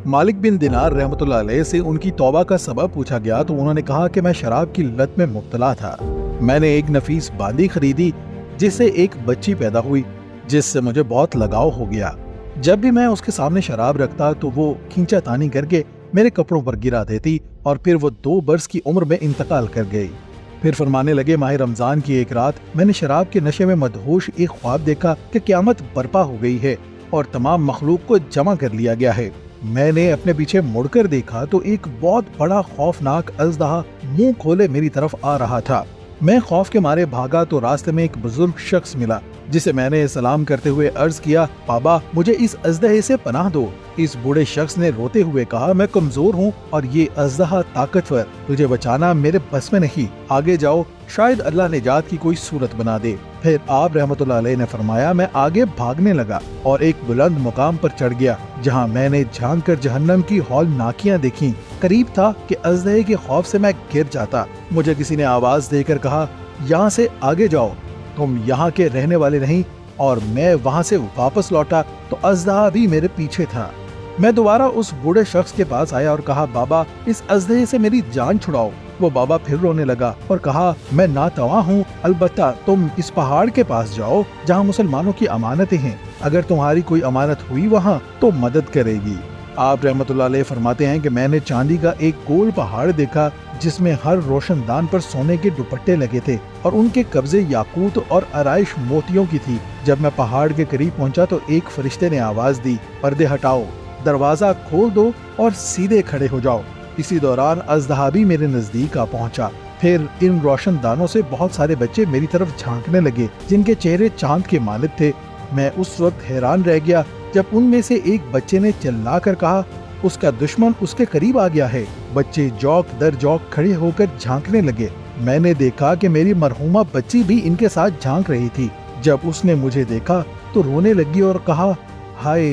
मालिक बिन दिनार रहमतुल्लाह अलैह से उनकी तौबा का सबब पूछा गया तो उन्होंने कहा कि मैं शराब की लत में मुब्तला था। मैंने एक नफीस बांदी खरीदी जिससे एक बच्ची पैदा हुई, जिससे मुझे बहुत लगाव हो गया। जब भी मैं उसके सामने शराब रखता तो वो खींचातानी करके मेरे कपड़ों पर गिरा देती और फिर वो 2 बरस की उम्र में इंतकाल कर गई। फिर फरमाने लगे, माह रमजान की एक रात मैंने शराब के नशे में मदहोश एक ख्वाब देखा कि क़यामत बर्पा हो गई है और तमाम मखलूक को जमा कर लिया गया है। मैंने अपने पीछे मुड़कर देखा तो एक बहुत बड़ा खौफनाक अजदहा मुंह खोले मेरी तरफ आ रहा था। मैं खौफ के मारे भागा तो रास्ते में एक बुजुर्ग शख्स मिला, जिसे मैंने सलाम करते हुए अर्ज किया, बाबा मुझे इस अजदहे से पनाह दो। इस बूढ़े शख्स ने रोते हुए कहा, मैं कमजोर हूँ और ये अजदहा ताकतवर, तुझे बचाना मेरे बस में नहीं, आगे जाओ, शायद अल्लाह निजात की कोई सूरत बना दे। फिर आप रहमतुल्लाह अलैह ने फरमाया, मैं आगे भागने लगा और एक बुलंद मुकाम पर चढ़ गया, जहाँ मैंने झांक कर जहन्नम की हौलनाकियां देखी। करीब था कि अजदहे के खौफ से मैं गिर जाता। मुझे किसी ने आवाज देकर कहा, यहाँ से आगे जाओ, तुम यहाँ के रहने वाले नहीं। और मैं वहाँ से वापस लौटा तो अजदहा भी मेरे पीछे था। मैं दोबारा उस बूढ़े शख्स के पास आया और कहा, बाबा इस अजदहे से मेरी जान छुड़ाओ। वो बाबा फिर रोने लगा और कहा, मैं नातवा हूँ, अलबत्ता तुम इस पहाड़ के पास जाओ जहाँ मुसलमानों की अमानतें हैं, अगर तुम्हारी कोई अमानत हुई वहाँ तो मदद करेगी। आप रहमतुल्लाह अलैह फरमाते हैं कि मैंने चांदी का एक गोल पहाड़ देखा जिसमें हर रोशनदान पर सोने के दुपट्टे लगे थे और उनके कब्जे याकूत और आराइश मोतियों की थी। जब मैं पहाड़ के करीब पहुंचा तो एक फरिश्ते ने आवाज दी, पर्दे हटाओ, दरवाजा खोल दो और सीधे खड़े हो जाओ। इसी दौरान अजदहा भी मेरे नजदीक आ पहुंचा। फिर इन रोशनदानों से बहुत सारे बच्चे मेरी तरफ झांकने लगे, जिनके चेहरे चांद के मालिक थे। मैं उस वक्त हैरान रह गया जब उनमें से एक बच्चे ने चिल्ला कर कहा, उसका दुश्मन उसके करीब आ गया है। बच्चे जौक दर जौक खड़े होकर झांकने लगे। मैंने देखा कि मेरी मरहूमा बच्ची भी इनके साथ झांक रही थी। जब उसने मुझे देखा तो रोने लगी और कहा, हाय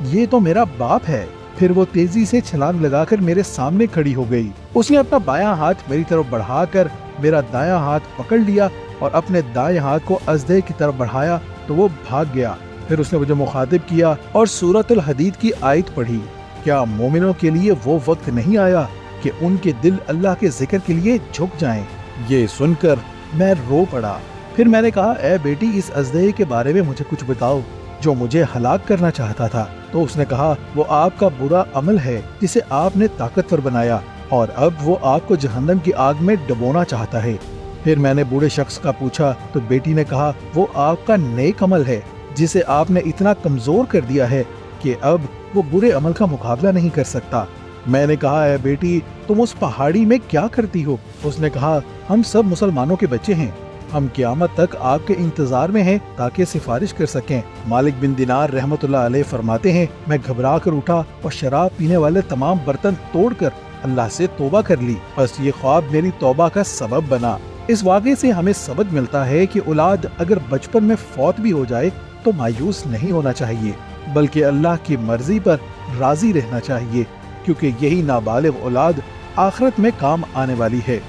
ये तो मेरा बाप है। फिर वो तेजी से छलांग लगाकर मेरे सामने खड़ी हो गई। उसने अपना बायां हाथ मेरी तरफ बढ़ाकर मेरा दायां हाथ पकड़ लिया और अपने दाएं हाथ को अजदहे की तरफ बढ़ाया तो वो भाग गया। फिर उसने मुझे मुखातिब किया और सूरतुल हदीद की आयत पढ़ी, क्या मोमिनों के लिए वो वक्त नहीं आया कि उनके दिल अल्लाह के जिक्र के लिए झुक जाएं। ये सुनकर मैं रो पड़ा। फिर मैंने कहा, ए बेटी इस अजदहे के बारे में मुझे कुछ बताओ जो मुझे हलाक करना चाहता था। तो उसने कहा, वो आपका बुरा अमल है जिसे आपने ताकतवर बनाया और अब वो आपको जहन्नम की आग में डुबोना चाहता है। फिर मैंने बूढ़े शख्स का पूछा तो बेटी ने कहा, वो आपका नेक अमल है जिसे आपने इतना कमजोर कर दिया है कि अब वो बुरे अमल का मुकाबला नहीं कर सकता। मैंने कहा, है बेटी तुम उस पहाड़ी में क्या करती हो? उसने कहा, हम सब मुसलमानों के बच्चे हैं, हम क़यामत तक आपके इंतजार में हैं ताकि सिफारिश कर सकें। मालिक बिन दिनार रहमतुल्लाह अलैह फरमाते हैं, मैं घबरा कर उठा और शराब पीने वाले तमाम बर्तन तोड़कर अल्लाह से तौबा कर ली। बस ये ख्वाब मेरी तौबा का सबब बना। इस वाक़े से हमें सबक मिलता है कि औलाद अगर बचपन में फौत भी हो जाए तो मायूस नहीं होना चाहिए, बल्कि अल्लाह की मर्जी पर राजी रहना चाहिए, क्योंकि यही नाबालिग औलाद आखिरत में काम आने वाली है।